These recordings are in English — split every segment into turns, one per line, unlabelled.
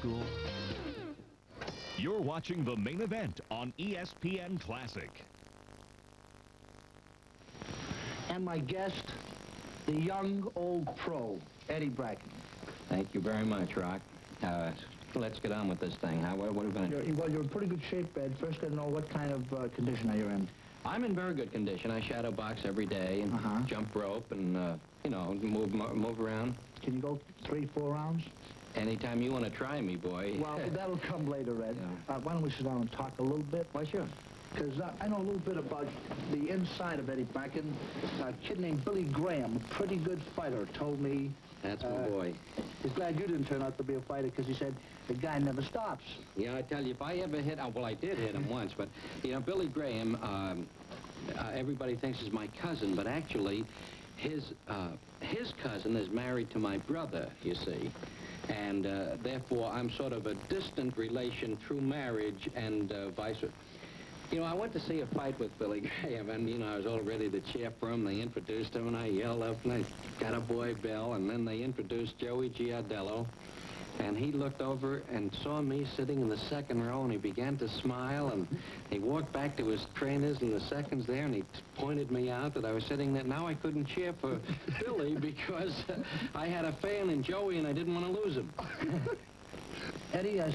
school?
You're watching the main event on ESPN Classic.
And my guest, the young old pro, Eddie Bracken.
Thank you very much, Rock. Let's get on with this thing. What are we going to do?
Well, you're in pretty good shape, Ed. First, got to know what kind of condition are you in.
I'm in very good condition. I shadow box every day and jump rope and, you know, move around.
Can you go 3-4 rounds?
Anytime you want to try me, boy.
Well, that'll come later, Ed.
Yeah.
Why don't we sit down and talk a little bit?
Why, sure.
Because I know a little bit about the inside of Eddie Bracken. A kid named Billy Graham, a pretty good fighter, told me...
That's my boy.
He's glad you didn't turn out to be a fighter because he said the guy never stops.
Yeah, I tell you, if I ever hit... well, I did hit him once, but, you know, Billy Graham, everybody thinks is my cousin, but actually, his cousin is married to my brother, you see. And therefore, I'm sort of a distant relation through marriage and vice versa. You know, I went to see a fight with Billy Graham, and, you know, I was all ready to cheer for him. They introduced him, and I yelled up, and I got a boy Bill, and then they introduced Joey Giardello. And he looked over and saw me sitting in the second row, and he began to smile, and he walked back to his trainers and the seconds there, and he pointed me out that I was sitting there. Now I couldn't cheer for Billy because I had a fan in Joey, and I didn't want to lose him.
Eddie, I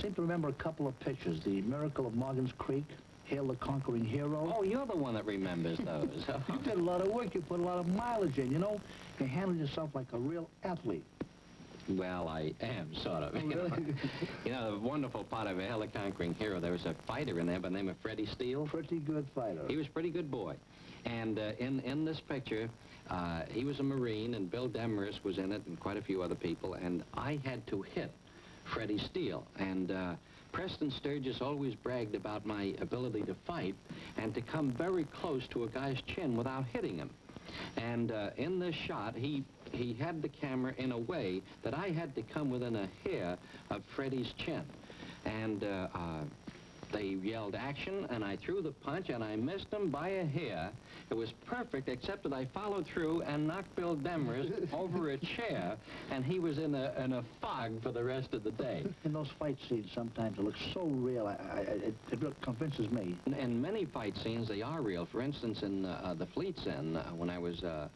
seem to remember a couple of pictures. The Miracle of Morgan's Creek, Hail the Conquering Hero.
Oh, you're the one that remembers those.
You did a lot of work. You put a lot of mileage in. You know, you handled yourself like a real athlete.
Well, I am, sort of.
Oh, really?
You know, the wonderful part of Hail the Conquering Hero, there was a fighter in there by the name of Freddie Steele.
Pretty good fighter.
He was a pretty good boy. And in this picture, he was a Marine, and Bill Demarest was in it, and quite a few other people, and I had to hit Freddie Steele. And Preston Sturgis always bragged about my ability to fight and to come very close to a guy's chin without hitting him. And in this shot, he had the camera in a way that I had to come within a hair of Freddie's chin. And they yelled action, and I threw the punch, and I missed him by a hair. It was perfect, except that I followed through and knocked Bill Demarest over a chair, and he was in a fog for the rest of the day.
In those fight scenes, sometimes it looks so real. It convinces me.
In many fight scenes, they are real. For instance, in the Fleet's End, when I was a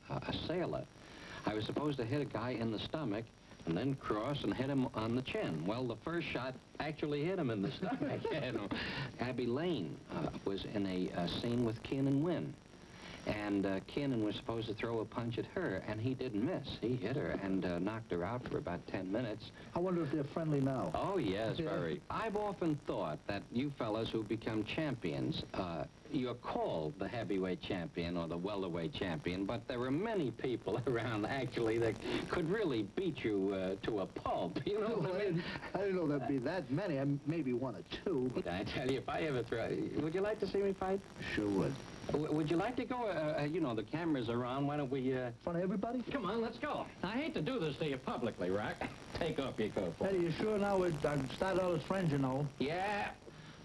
sailor, I was supposed to hit a guy in the stomach and then cross and hit him on the chin. Well, the first shot actually hit him in the stomach. You know. Abby Lane was in a scene with Keenan Wynn. And Keenan was supposed to throw a punch at her, and he didn't miss. He hit her and knocked her out for about 10 minutes.
I wonder if they're friendly now.
Oh, yes, very. I've often thought that you fellas who become champions, you're called the heavyweight champion or the welterweight champion, but there are many people around, actually, that could really beat you to a pulp. You know what I mean?
I didn't know there'd be that many. Maybe one or two.
I tell you, if I ever throw... Would you like to see me fight?
Sure would.
Would you like to go, you know, the cameras are on. Why don't we,
In front of everybody?
Come on, let's go. I hate to do this to you publicly, Rock. Take off your coat.
Eddie, you sure now we're started out as friends, you know?
Yeah.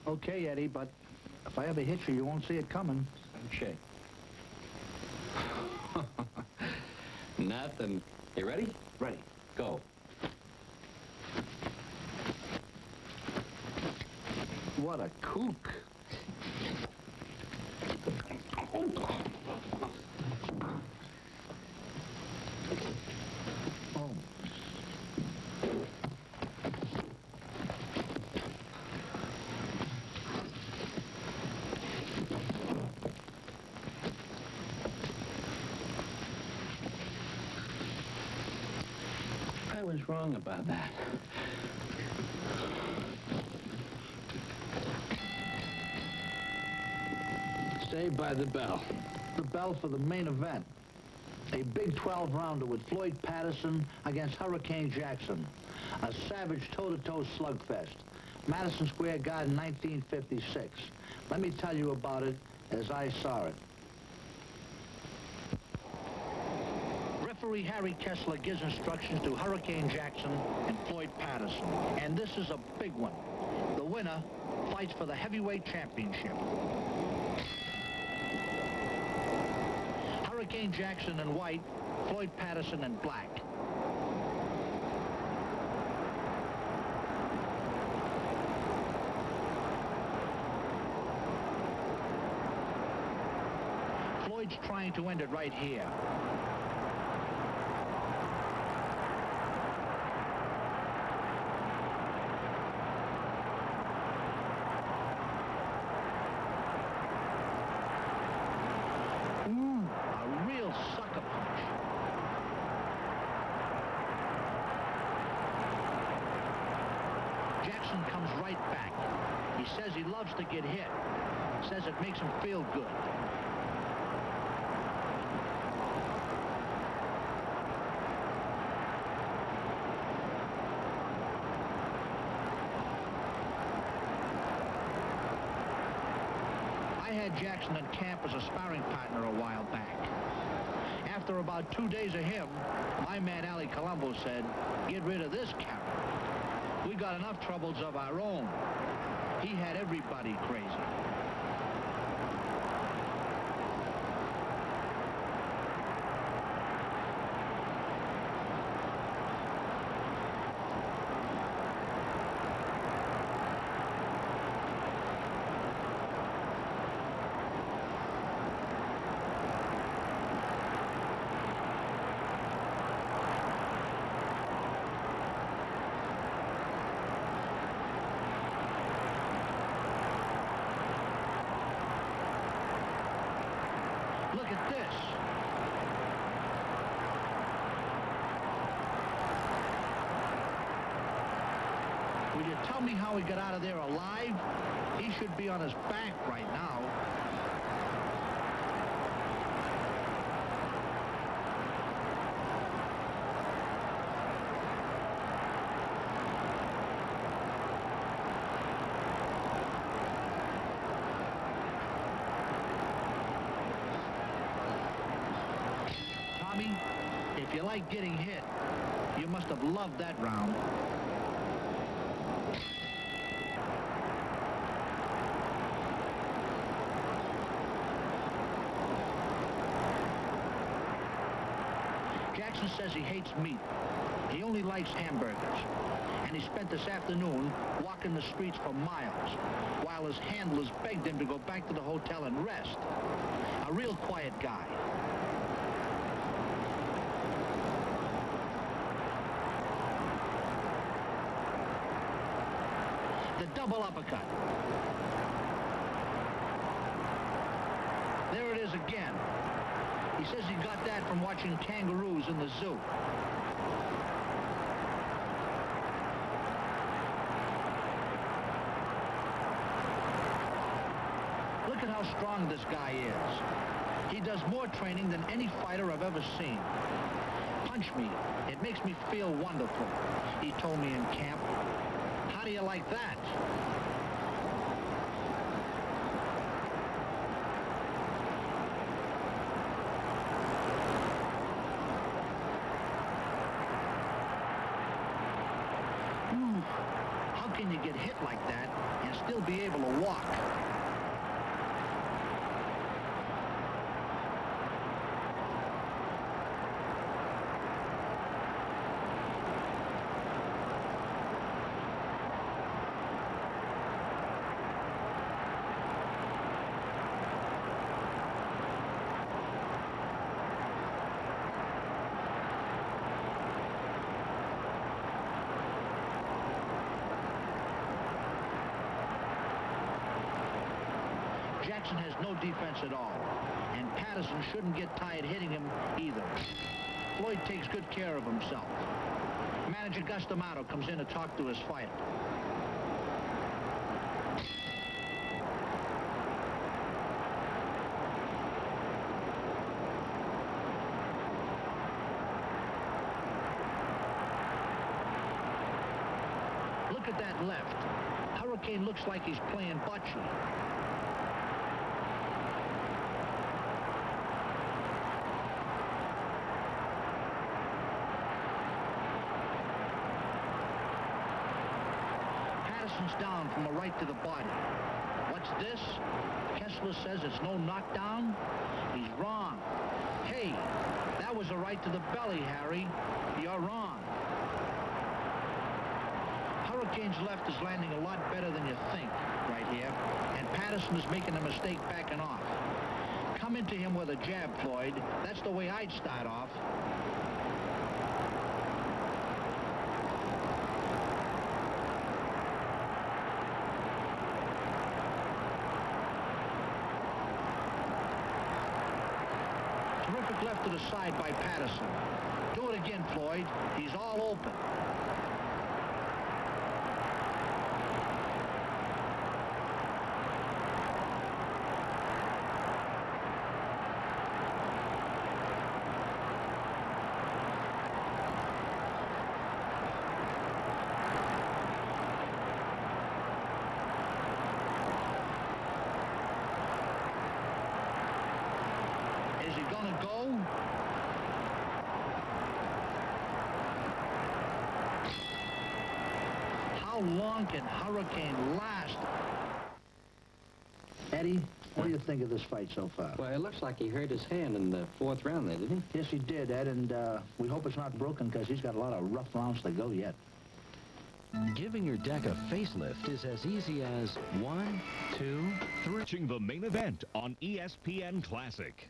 Okay, Eddie, but if I ever hit you, you won't see it coming.
Okay. Nothing. You ready?
Ready.
Go.
What a kook. Oh.
I was wrong about that. Saved by the bell.
The bell for the main event. A big 12-rounder with Floyd Patterson against Hurricane Jackson. A savage toe-to-toe slugfest. Madison Square Garden, 1956. Let me tell you about it as I saw it. Referee Harry Kessler gives instructions to Hurricane Jackson and Floyd Patterson. And this is a big one. The winner fights for the heavyweight championship. Hurricane Jackson in white, Floyd Patterson in black. Floyd's trying to end it right here. A real sucker punch. Jackson comes right back. He says he loves to get hit. Says it makes him feel good. I had Jackson in camp as a sparring partner a while back. After about 2 days of him, my man Ali Colombo said, "Get rid of this carrot. We got enough troubles of our own." He had everybody crazy. Look at this. Will you tell me how he got out of there alive? He should be on his back right now. Tommy, if you like getting hit, you must have loved that round. Jackson says he hates meat. He only likes hamburgers. And he spent this afternoon walking the streets for miles, while his handlers begged him to go back to the hotel and rest. A real quiet guy. The double uppercut. There it is again. He says he got that from watching kangaroos in the zoo. Look at how strong this guy is. He does more training than any fighter I've ever seen. Punch me. It makes me feel wonderful, he told me in camp. How do you like that? How can you get hit like that and still be able to walk? Jackson has no defense at all, and Patterson shouldn't get tired hitting him either. Floyd takes good care of himself. Manager Gus D'Amato comes in to talk to his fighter. Look at that left. Hurricane looks like he's playing bocce. Down from a right to the body. What's this? Kessler says it's no knockdown? He's wrong. Hey, that was a right to the belly, Harry. You're wrong. Hurricane's left is landing a lot better than you think right here, and Patterson is making a mistake backing off. Come into him with a jab, Floyd. That's the way I'd start off. Terrific left to the side by Patterson. Do it again, Floyd. He's all open. Is he gonna go? How long can Hurricane last? Eddie, what do you think of this fight so far?
Well, it looks like he hurt his hand in the 4th round there, didn't he?
Yes, he did, Ed, and we hope it's not broken because he's got a lot of rough rounds to go yet.
Giving your deck a facelift is as easy as 1, 2, 3.
Watching the main event on ESPN Classic.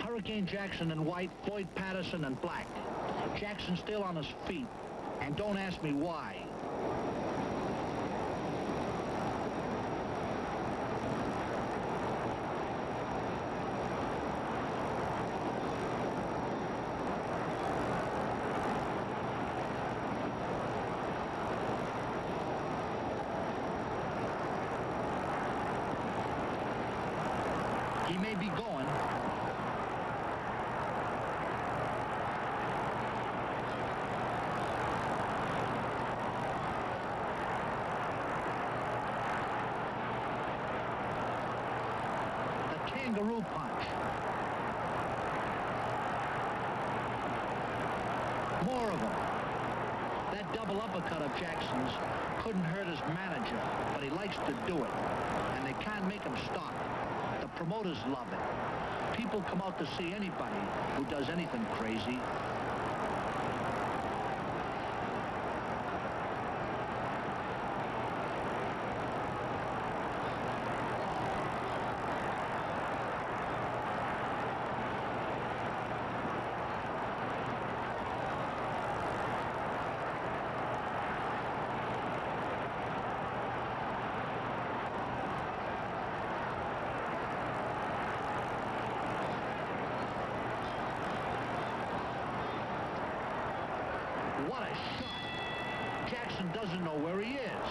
Hurricane Jackson in white, Floyd Patterson in black. Jackson still on his feet, and don't ask me why. He may be going. The kangaroo punch. More of them. That double uppercut of Jackson's couldn't hurt his manager, but he likes to do it, and they can't make him stop. The promoters love it. People come out to see anybody who does anything crazy. What a shot. Jackson doesn't know where he is.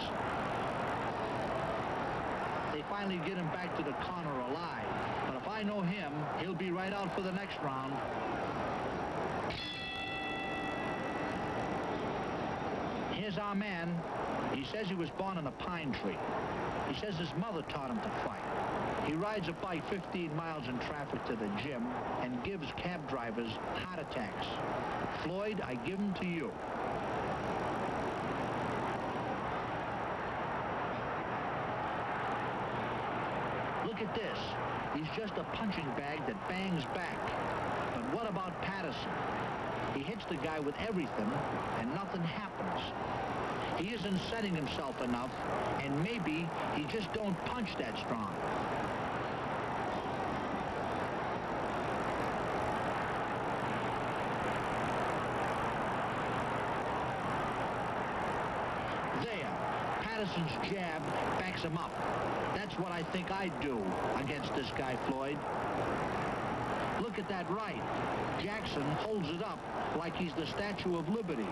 They finally get him back to the corner alive. But if I know him, he'll be right out for the next round. Here's our man. He says he was born in a pine tree. He says his mother taught him to fight. He rides a bike 15 miles in traffic to the gym and gives cab drivers heart attacks. Floyd, I give him to you. Look at this. He's just a punching bag that bangs back. But what about Patterson? He hits the guy with everything, and nothing happens. He isn't setting himself enough, and maybe he just don't punch that strong. There, Patterson's jab backs him up. That's what I think I'd do against this guy, Floyd. Look at that right. Jackson holds it up like he's the Statue of Liberty.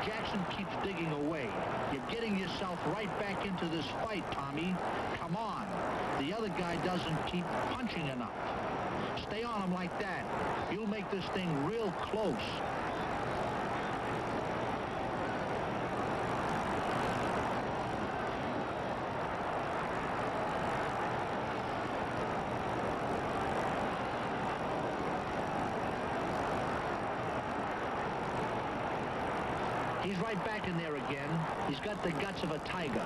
Jackson keeps digging away. You're getting yourself right back into this fight, Tommy. Come on. The other guy doesn't keep punching enough. Stay on him like that. You'll make this thing real close. He's right back in there again. He's got the guts of a tiger.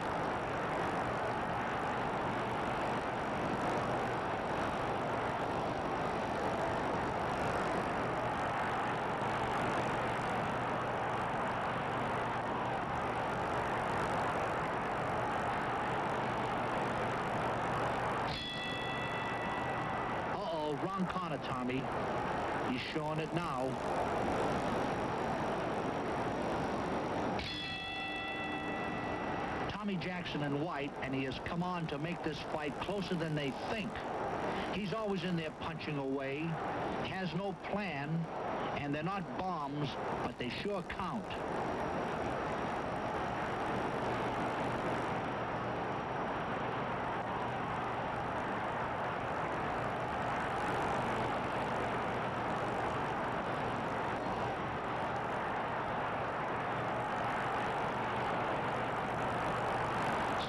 Uh-oh, wrong corner, Tommy. He's showing it now. Tommy Jackson and White, and he has come on to make this fight closer than they think. He's always in there punching away, has no plan, and they're not bombs, but they sure count.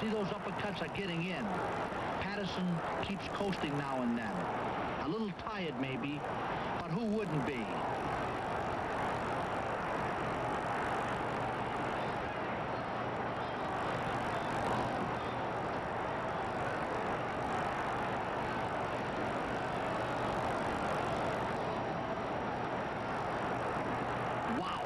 See, those uppercuts are getting in. Patterson keeps coasting now and then. A little tired, maybe, but who wouldn't be? Wow.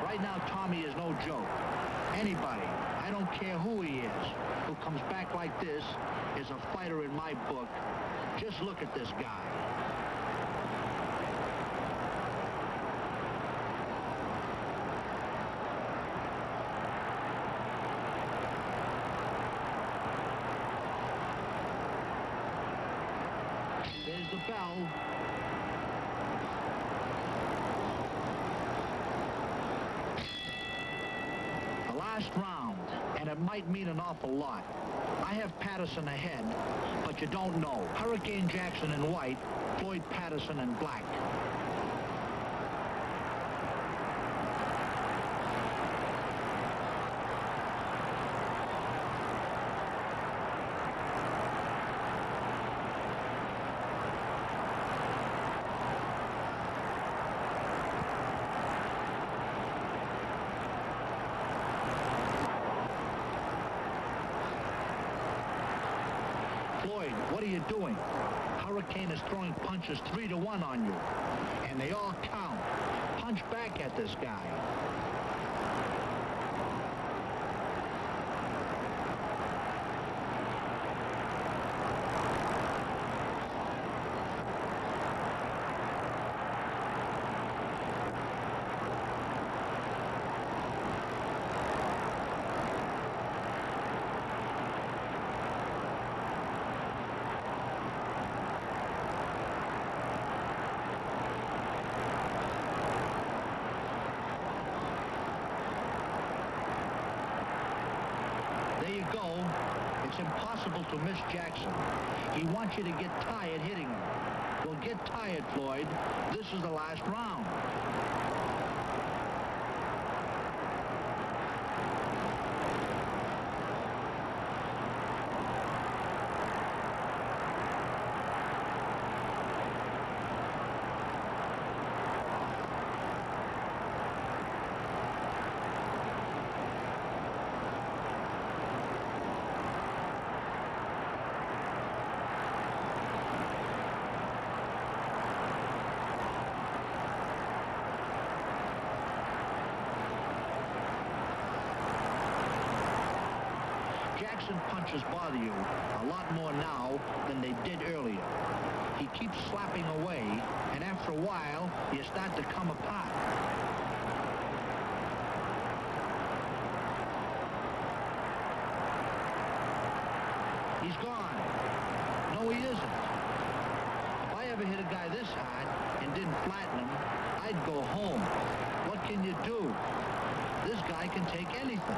Right now, Tommy is no joke. Anybody, I don't care who he is, who comes back like this is a fighter in my book. Just look at this guy. There's the bell. Last round, and it might mean an awful lot. I have Patterson ahead, but you don't know. Hurricane Jackson in white, Floyd Patterson in black. Floyd, what are you doing? Hurricane is throwing punches 3-1 on you, and they all count. Punch back at this guy. There you go. It's impossible to miss Jackson. He wants you to get tired hitting him. Well, get tired, Floyd. This is the last round. Jackson punches bother you a lot more now than they did earlier. He keeps slapping away, and after a while, you start to come apart. He's gone. No, he isn't. If I ever hit a guy this hard and didn't flatten him, I'd go home. What can you do? This guy can take anything.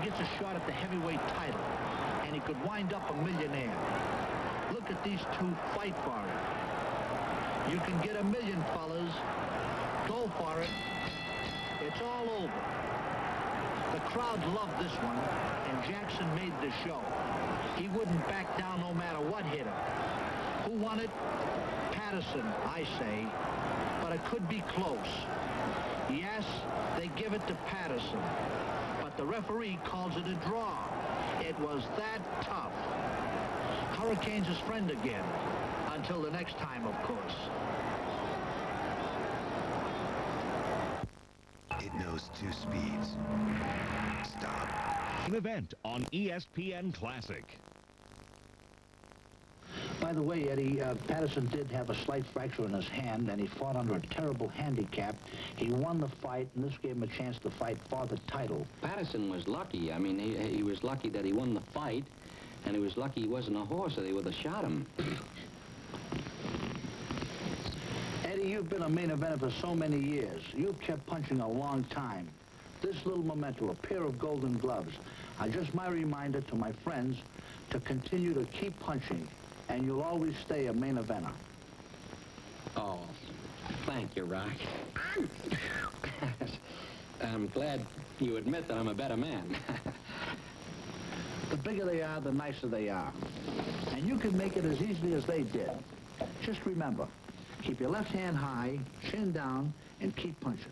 gets a shot at the heavyweight title, and he could wind up a millionaire. Look at these two fight for it. You can get $1 million, fellas. Go for it. It's all over. The crowd loved this one, and Jackson made the show. He wouldn't back down no matter what hit him. Who won it? Patterson, I say, but it could be close. Yes, they give it to Patterson, but the referee calls it a draw. It was that tough. Hurricane's his friend again, until the next time, of course.
It knows 2 speeds. Stop.
An event on ESPN Classic.
By the way, Eddie, Patterson did have a slight fracture in his hand, and he fought under a terrible handicap. He won the fight, and this gave him a chance to fight for the title.
Patterson was lucky. I mean, he was lucky that he won the fight, and he was lucky he wasn't a horse, or they would have shot him.
Eddie, you've been a main eventer for so many years. You've kept punching a long time. This little memento, a pair of golden gloves, are just my reminder to my friends to continue to keep punching, and you'll always stay a main eventer.
Oh, thank you, Rock. I'm glad you admit that I'm a better man.
The bigger they are, the nicer they are. And you can make it as easily as they did. Just remember, keep your left hand high, chin down, and keep punching.